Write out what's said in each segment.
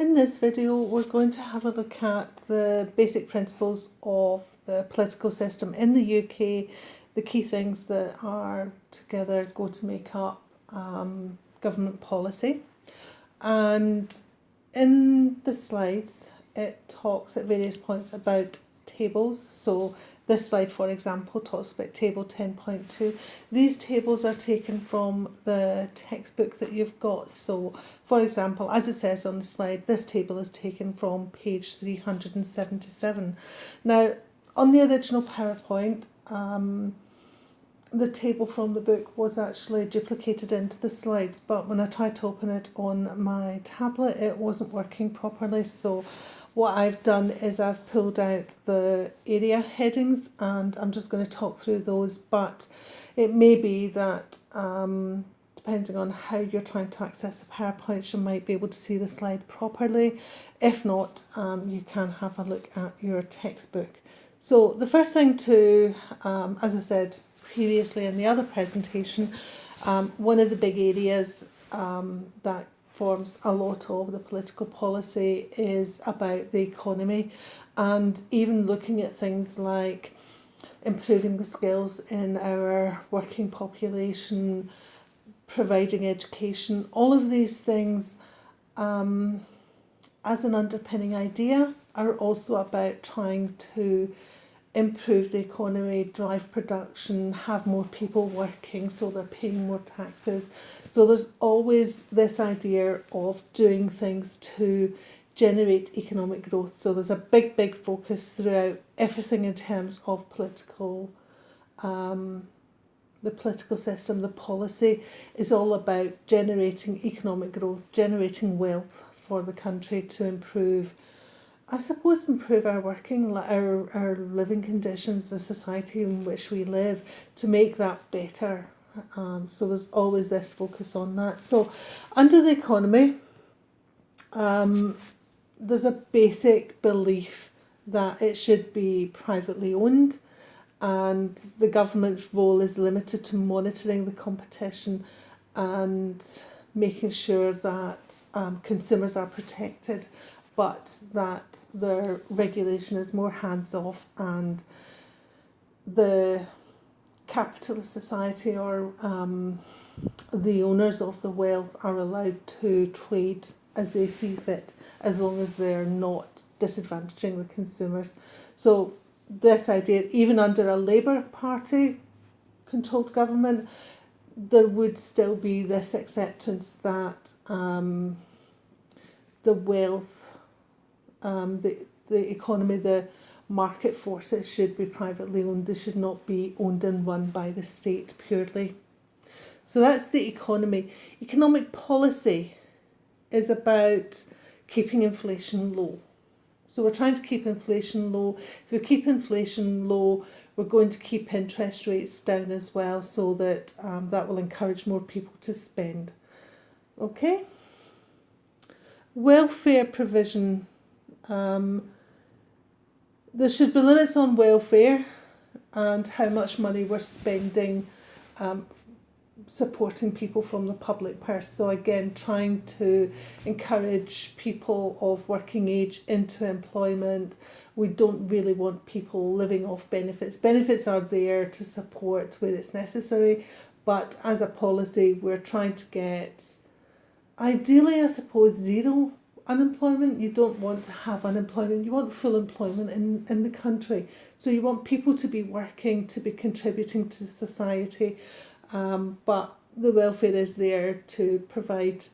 In this video, we're going to have a look at the basic principles of the political system in the UK, the key things that are together go to make up government policy. And in the slides, it talks at various points about tables. So this slide, for example, talks about table 10.2. These tables are taken from the textbook that you've got. So, for example, as it says on the slide, this table is taken from page 377. Now, on the original PowerPoint, the table from the book was actually duplicated into the slides, but when I tried to open it on my tablet, it wasn't working properly. So what I've done is I've pulled out the area headings and I'm just going to talk through those, but it may be that depending on how you're trying to access the PowerPoint, you might be able to see the slide properly. If not, you can have a look at your textbook. So the first thing to, as I said previously in the other presentation, one of the big areas that forms a lot of the political policy is about the economy, and even looking at things like improving the skills in our working population, providing education. All of these things, as an underpinning idea, are also about trying to improve the economy, drive production, have more people working so they're paying more taxes. So there's always this idea of doing things to generate economic growth. So there's a big focus throughout everything in terms of political, the political system. The policy is all about generating economic growth, generating wealth for the country to improve, I suppose, improve our our living conditions, the society in which we live, to make that better. So there's always this focus on that. So under the economy, there's a basic belief that it should be privately owned, and the government's role is limited to monitoring the competition and making sure that consumers are protected, but that the regulation is more hands-off and the capitalist society or the owners of the wealth are allowed to trade as they see fit, as long as they're not disadvantaging the consumers. So this idea, even under a Labour Party controlled government, there would still be this acceptance that the wealth, the economy, the market forces should be privately owned. They should not be owned and run by the state purely. So that's the economy. Economic policy is about keeping inflation low. So we're trying to keep inflation low. If we keep inflation low, we're going to keep interest rates down as well, so that that will encourage more people to spend. Okay? Welfare provision. There should be limits on welfare and how much money we're spending supporting people from the public purse. So again, trying to encourage people of working age into employment. We don't really want people living off benefits. Benefits are there to support where it's necessary, but as a policy, we're trying to get, ideally, I suppose, zero unemployment. You don't want to have unemployment. You want full employment in the country. So you want people to be working, to be contributing to society. But the welfare is there to provide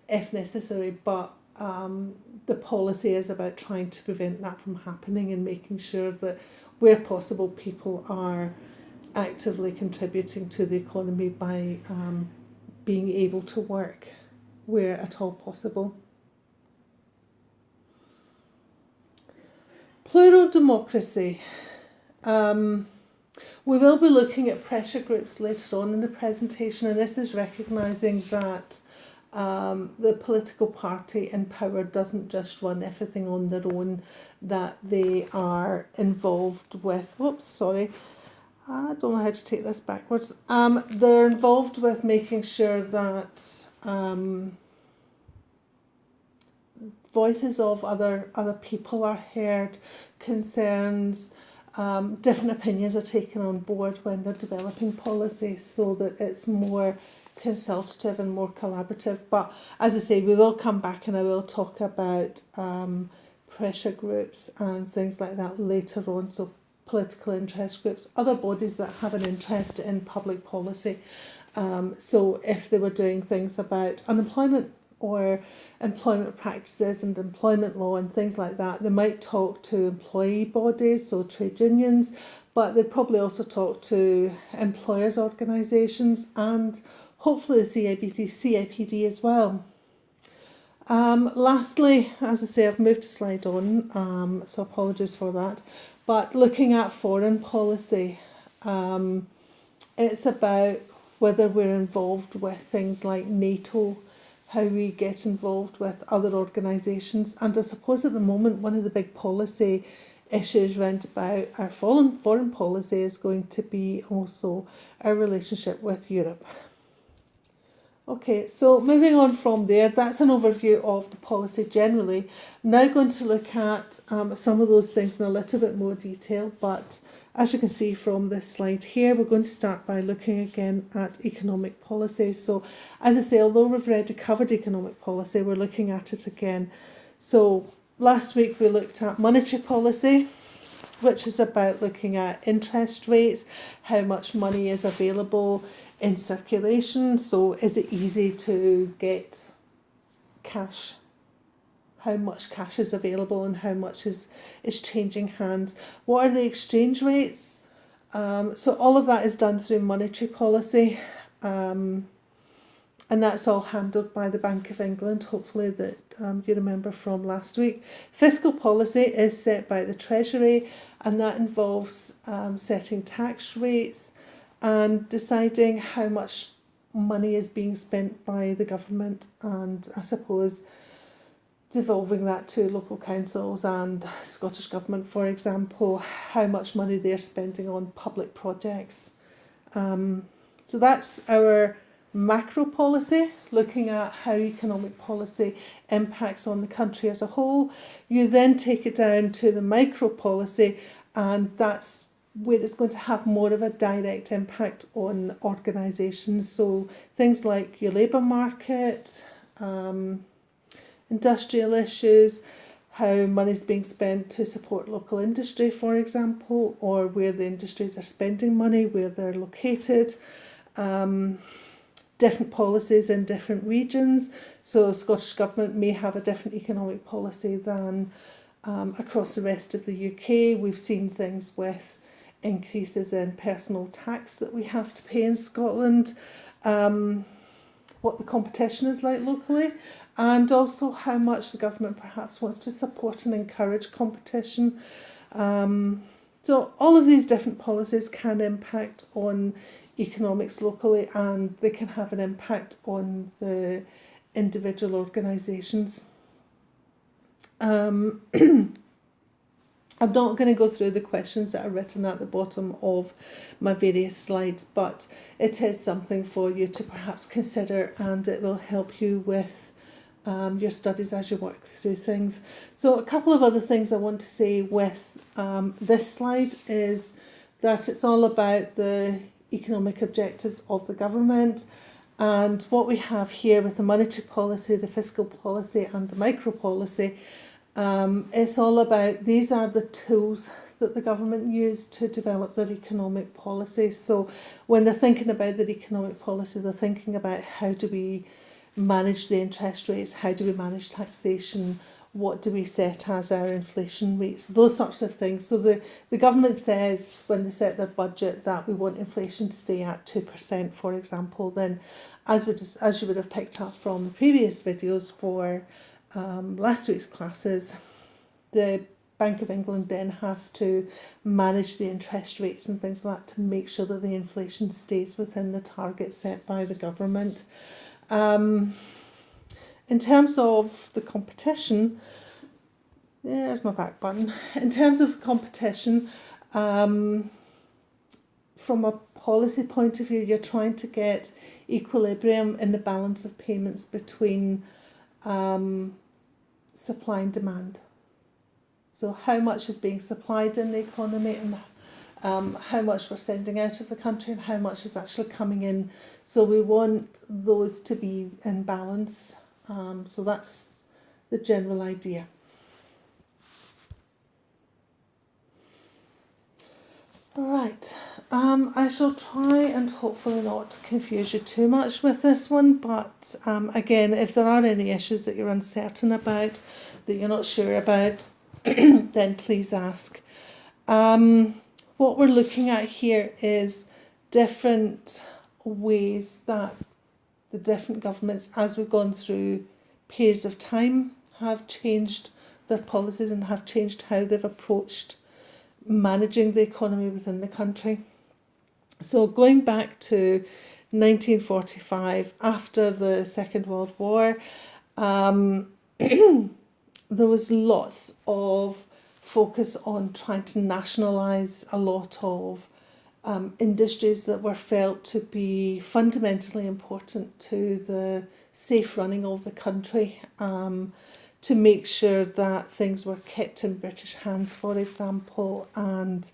if necessary, but the policy is about trying to prevent that from happening and making sure that where possible people are actively contributing to the economy by being able to work where at all possible. Plural democracy. We will be looking at pressure groups later on in the presentation, and this is recognising that the political party in power doesn't just run everything on their own, that they are involved with, I don't know how to take this backwards. They're involved with making sure that voices of other people are heard, concerns, different opinions are taken on board when they're developing policy, so that it's more consultative and more collaborative. But as I say, we will come back and I will talk about pressure groups and things like that later on. So political interest groups, other bodies that have an interest in public policy. So if they were doing things about unemployment or employment practices and employment law and things like that, they might talk to employee bodies, so trade unions, but they'd probably also talk to employers' organisations and hopefully the CIPD as well. Lastly, as I say, I've moved a slide on, so apologies for that. But looking at foreign policy, it's about whether we're involved with things like NATO, how we get involved with other organisations. And I suppose at the moment, one of the big policy issues round about our foreign policy is going to be also our relationship with Europe. Okay, so moving on from there, that's an overview of the policy generally. I'm now going to look at some of those things in a little bit more detail, but as you can see from this slide here, we're going to start by looking again at economic policy. So as I say, although we've already covered economic policy, we're looking at it again. So last week we looked at monetary policy, which is about looking at interest rates, how much money is available in circulation. So is it easy to get cash? How much cash is available and how much is changing hands? What are the exchange rates? So all of that is done through monetary policy, and that's all handled by the Bank of England, hopefully that you remember from last week. Fiscal policy is set by the Treasury, and that involves setting tax rates and deciding how much money is being spent by the government, and I suppose devolving that to local councils and Scottish Government, for example, how much money they're spending on public projects. So that's our macro policy, looking at how economic policy impacts on the country as a whole. You then take it down to the micro policy, and that's where it's going to have more of a direct impact on organisations. So things like your labour market, industrial issues, how money's being spent to support local industry, for example, or where the industries are spending money, where they're located, different policies in different regions. So Scottish Government may have a different economic policy than across the rest of the UK. We've seen things with increases in personal tax that we have to pay in Scotland, what the competition is like locally, and also how much the government perhaps wants to support and encourage competition. So all of these different policies can impact on economics locally, and they can have an impact on the individual organisations. I'm not going to go through the questions that are written at the bottom of my various slides, but it is something for you to perhaps consider, and it will help you with your studies as you work through things. So a couple of other things I want to say with this slide is that it's all about the economic objectives of the government, and what we have here with the monetary policy, the fiscal policy and the micro policy, it's all about, these are the tools that the government use to develop their economic policy. So when they're thinking about their economic policy, they're thinking about how do we manage the interest rates, how do we manage taxation, what do we set as our inflation rates, those sorts of things. So the government says when they set their budget that we want inflation to stay at 2%, for example. Then as you would have picked up from the previous videos for last week's classes, the Bank of England then has to manage the interest rates and things like that to make sure that the inflation stays within the target set by the government. In terms of the competition, there's my back button. In terms of the competition, from a policy point of view, you're trying to get equilibrium in the balance of payments between supply and demand. So how much is being supplied in the economy, and how much we're sending out of the country, and how much is actually coming in. So we want those to be in balance. So that's the general idea. All right. I shall try and hopefully not confuse you too much with this one, but again, if there are any issues that you're uncertain about, that you're not sure about, then please ask. What we're looking at here is different ways that the different governments, as we've gone through periods of time, have changed their policies and have changed how they've approached managing the economy within the country. So going back to 1945, after the Second World War, there was lots of focus on trying to nationalise a lot of industries that were felt to be fundamentally important to the safe running of the country, to make sure that things were kept in British hands, for example. And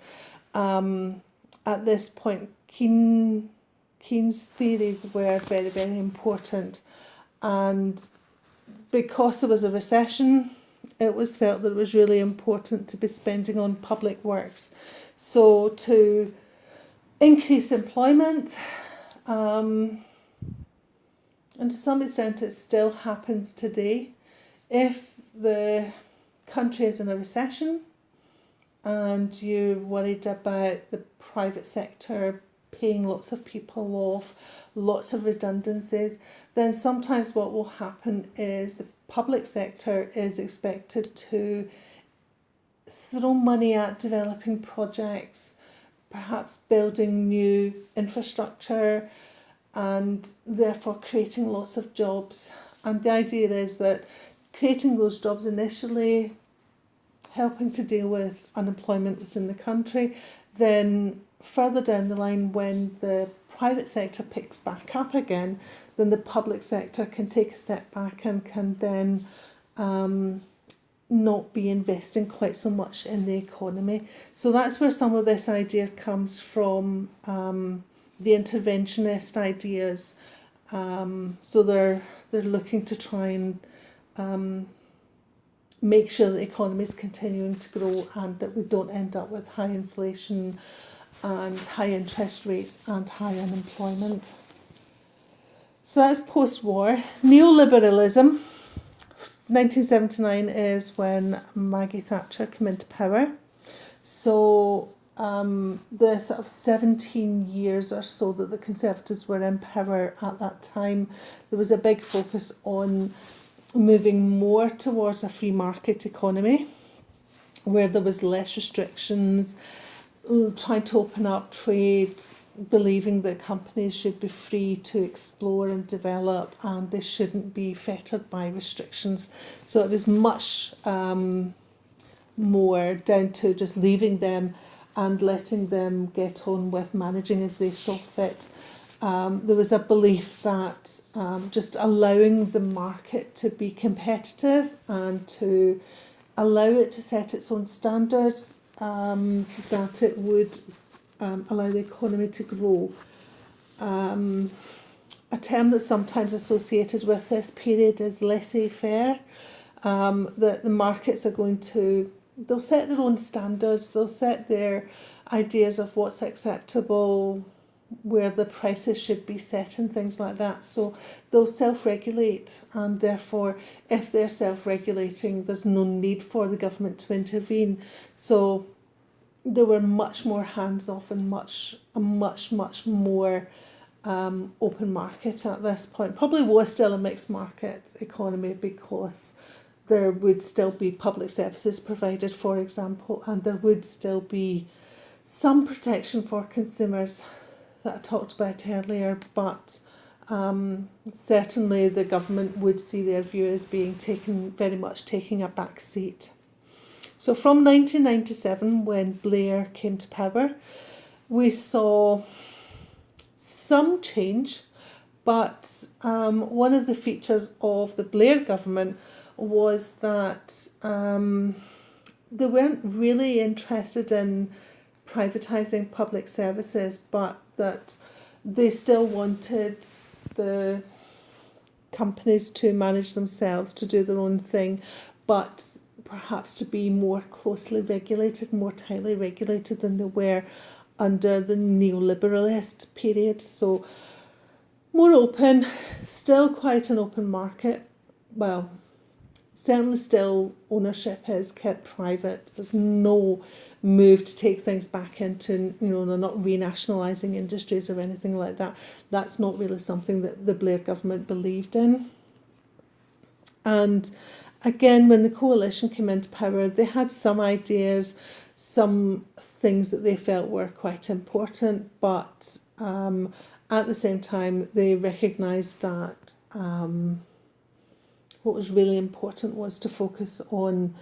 at this point, Keynes' theories were very, very important. And because there was a recession, it was felt that it was really important to be spending on public works. So to increase employment, and to some extent it still happens today. If the country is in a recession and you're worried about the private sector paying lots of people off, lots of redundancies, then sometimes what will happen is the public sector is expected to throw money at developing projects, perhaps building new infrastructure, and therefore creating lots of jobs. And the idea is that creating those jobs initially, helping to deal with unemployment within the country, then further down the line, when the private sector picks back up again, then the public sector can take a step back and can then not be investing quite so much in the economy. So that's where some of this idea comes from, the interventionist ideas. So they're looking to try and make sure the economy is continuing to grow and that we don't end up with high inflation and high interest rates and high unemployment. So that's post-war. Neoliberalism, 1979 is when Maggie Thatcher came into power. So the sort of 17 years or so that the Conservatives were in power at that time, there was a big focus on moving more towards a free market economy where there was less restrictions, trying to open up trade, believing that companies should be free to explore and develop and they shouldn't be fettered by restrictions. So it was much more down to just leaving them and letting them get on with managing as they saw fit. There was a belief that just allowing the market to be competitive and to allow it to set its own standards, that it would allow the economy to grow. A term that's sometimes associated with this period is laissez-faire, that the markets are going to, they'll set their own standards, they'll set their ideas of what's acceptable, where the prices should be set and things like that. So they'll self-regulate, and therefore if they're self-regulating, there's no need for the government to intervene. So they were much more hands-off and much more open market at this point. Probably was still a mixed market economy because there would still be public services provided, for example, and there would still be some protection for consumers that I talked about earlier, but certainly the government would see their view as being very much taking a back seat. So from 1997, when Blair came to power, we saw some change, but one of the features of the Blair government was that they weren't really interested in privatising public services, but that they still wanted the companies to manage themselves, to do their own thing, but perhaps to be more closely regulated, more tightly regulated than they were under the neoliberalist period. So more open, still quite an open market. Well, certainly still ownership is kept private. There's no move to take things back into, they're not renationalising industries or anything like that. That's not really something that the Blair government believed in. And again, when the coalition came into power, they had some ideas, some things that they felt were quite important, but at the same time, they recognised that what was really important was to focus on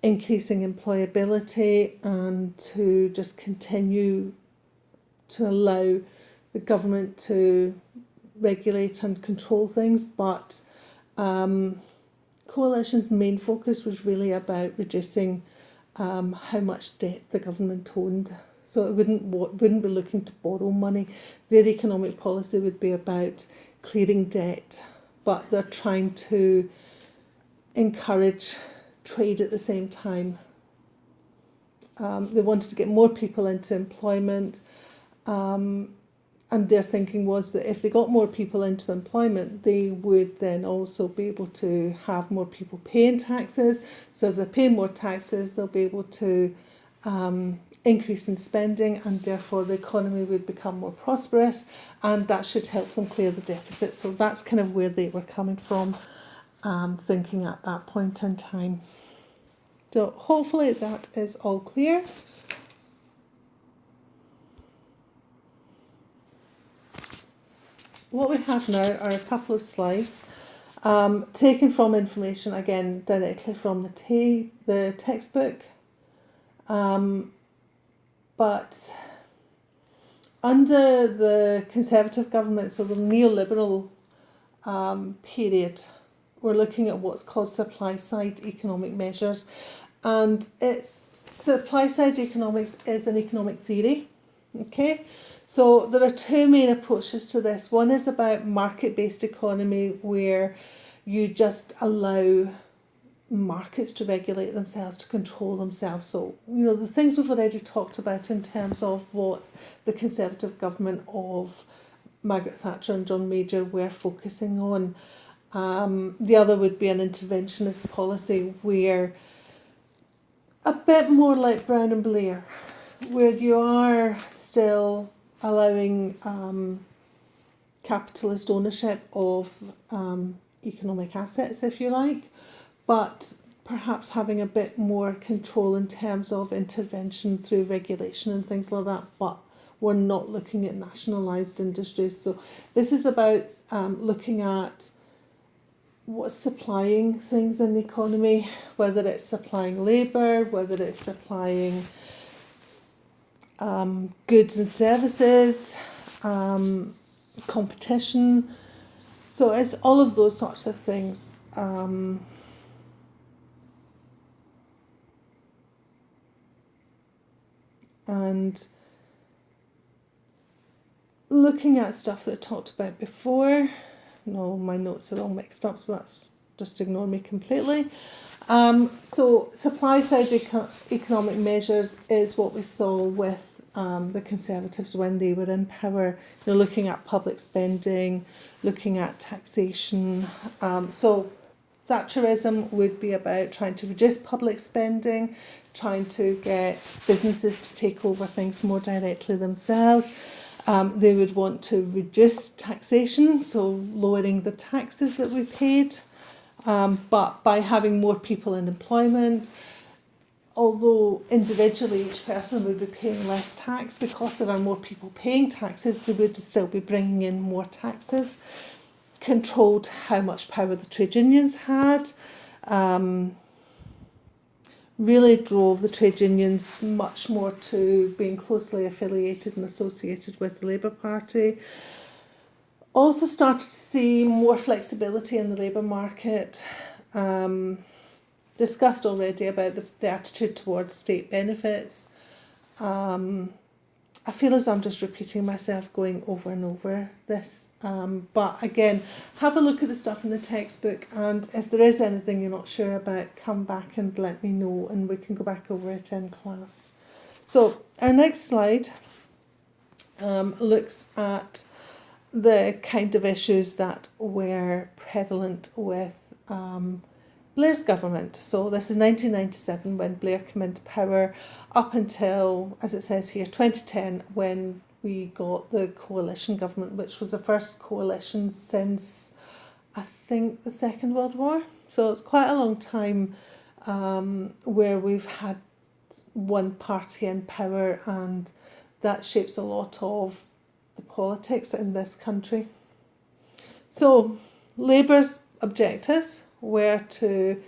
increasing employability and to just continue to allow the government to regulate and control things. But Coalition's main focus was really about reducing how much debt the government owned. So it wouldn't be looking to borrow money. Their economic policy would be about clearing debt, but they're trying to encourage trade at the same time. They wanted to get more people into employment, and their thinking was that if they got more people into employment, they would then also be able to have more people paying taxes. So if they're paying more taxes, they'll be able to increase in spending, and therefore the economy would become more prosperous, and that should help them clear the deficit. So that's kind of where they were coming from, thinking at that point in time. So hopefully that is all clear. What we have now are a couple of slides taken from information, again, directly from the textbook. But under the Conservative government, so the neoliberal period, we're looking at what's called supply-side economic measures. And supply-side economics is an economic theory, okay? So there are two main approaches to this. One is about market-based economy, where you just allow markets to regulate themselves, to control themselves. So, the things we've already talked about in terms of what the Conservative government of Margaret Thatcher and John Major were focusing on. The other would be an interventionist policy, where a bit more like Brown and Blair, where you are still allowing capitalist ownership of economic assets, if you like, but perhaps having a bit more control in terms of intervention through regulation and things like that. But we're not looking at nationalised industries. So this is about looking at what's supplying things in the economy, whether it's supplying labour, whether it's supplying goods and services, competition. So it's all of those sorts of things. And looking at stuff that I talked about before. No, my notes are all mixed up, so that's just ignore me completely. So supply-side economic measures is what we saw with the Conservatives when they were in power. Looking at public spending, looking at taxation. So Thatcherism would be about trying to reduce public spending, trying to get businesses to take over things more directly themselves. They would want to reduce taxation, so lowering the taxes that we paid, but by having more people in employment, although individually each person would be paying less tax, because there are more people paying taxes, they would still be bringing in more taxes. Controlled how much power the trade unions had, really drove the trade unions much more to being closely affiliated and associated with the Labour Party. Also started to see more flexibility in the labour market, discussed already about the attitude towards state benefits. I feel as I'm just repeating myself going over and over this. But again, have a look at the stuff in the textbook, and if there is anything you're not sure about, come back and let me know and we can go back over it in class. So our next slide looks at the kind of issues that were prevalent with Blair's government. So this is 1997 when Blair came into power, up until, as it says here, 2010 when we got the coalition government, which was the first coalition since, I think, the Second World War. So it's quite a long time where we've had one party in power, and that shapes a lot of the politics in this country. So Labour's objectives were to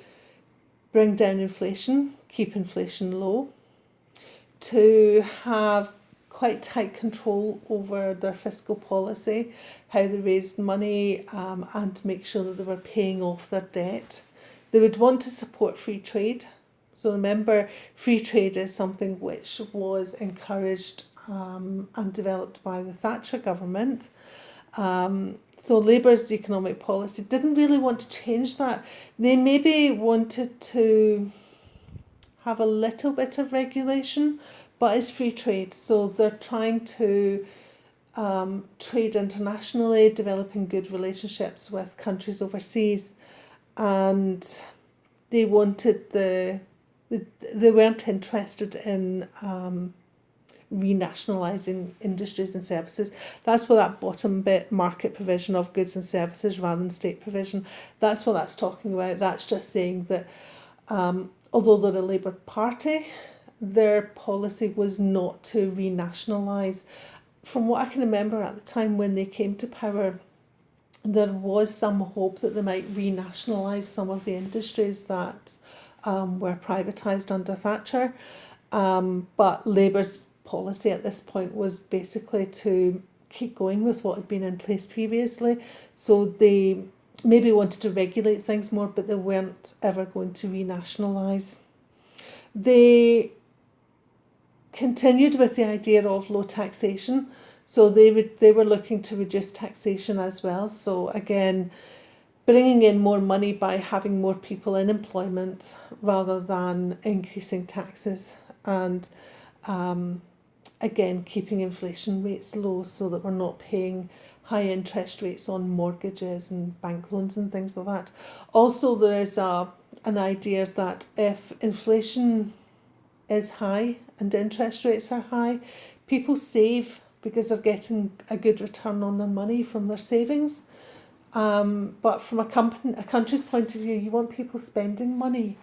bring down inflation, keep inflation low, to have quite tight control over their fiscal policy, how they raised money, and make sure that they were paying off their debt. They would want to support free trade. So remember, free trade is something which was encouraged and developed by the Thatcher government. So Labour's economic policy didn't really want to change that. They maybe wanted to have a little bit of regulation, but it's free trade. So they're trying to trade internationally, developing good relationships with countries overseas, and they wanted they weren't interested in renationalising industries and services. That's what that bottom bit, market provision of goods and services rather than state provision, that's what that's talking about. That's just saying that although they're a Labour Party, their policy was not to renationalise. From what I can remember at the time when they came to power, there was some hope that they might renationalise some of the industries that were privatised under Thatcher. But Labour's policy at this point was basically to keep going with what had been in place previously. So they maybe wanted to regulate things more, but they weren't ever going to renationalise. They continued with the idea of low taxation. So they were looking to reduce taxation as well. So again, bringing in more money by having more people in employment rather than increasing taxes, and again keeping inflation rates low so that we're not paying high interest rates on mortgages and bank loans and things like that. Also, there is an idea that if inflation is high and interest rates are high, people save because they're getting a good return on their money from their savings. But from a country's point of view, you want people spending money.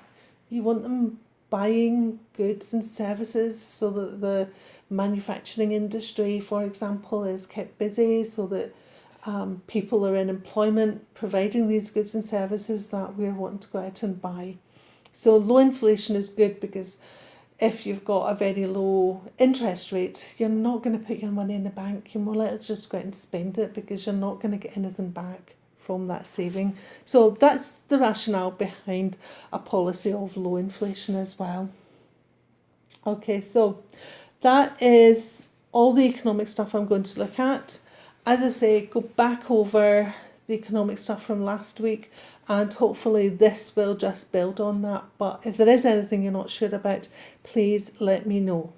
You want them buying goods and services so that the manufacturing industry, for example, is kept busy, so that people are in employment providing these goods and services that we're wanting to go out and buy. So low inflation is good because if you've got a very low interest rate, you're not going to put your money in the bank. You're more likely to just go out and spend it because you're not going to get anything back from that saving. So that's the rationale behind a policy of low inflation as well. Okay, so that is all the economic stuff I'm going to look at. As I say, go back over the economic stuff from last week, and hopefully this will just build on that. But if there is anything you're not sure about, please let me know.